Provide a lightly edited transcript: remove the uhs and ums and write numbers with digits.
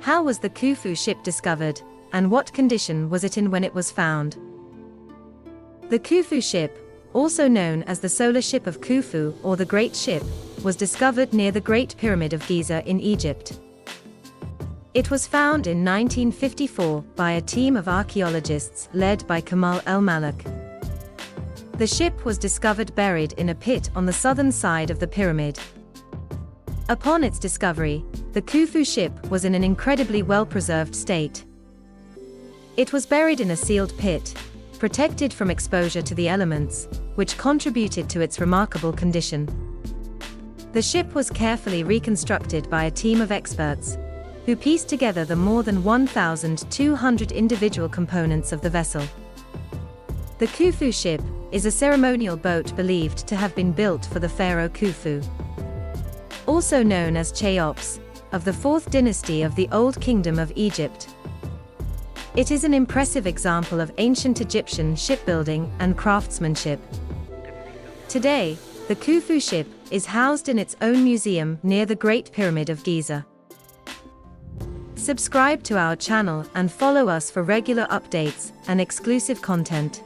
How was the Khufu ship discovered, and what condition was it in when it was found? The Khufu ship, also known as the Solar Ship of Khufu or the Great Ship, was discovered near the Great Pyramid of Giza in Egypt. It was found in 1954 by a team of archaeologists led by Kamal el-Mallakh. The ship was discovered buried in a pit on the southern side of the pyramid. Upon its discovery, the Khufu ship was in an incredibly well-preserved state. It was buried in a sealed pit, protected from exposure to the elements, which contributed to its remarkable condition. The ship was carefully reconstructed by a team of experts, who pieced together the more than 1,200 individual components of the vessel. The Khufu ship is a ceremonial boat believed to have been built for the pharaoh Khufu, also known as Cheops, of the 4th dynasty of the Old Kingdom of Egypt. It is an impressive example of ancient Egyptian shipbuilding and craftsmanship. Today, the Khufu ship is housed in its own museum near the Great Pyramid of Giza. Subscribe to our channel and follow us for regular updates and exclusive content.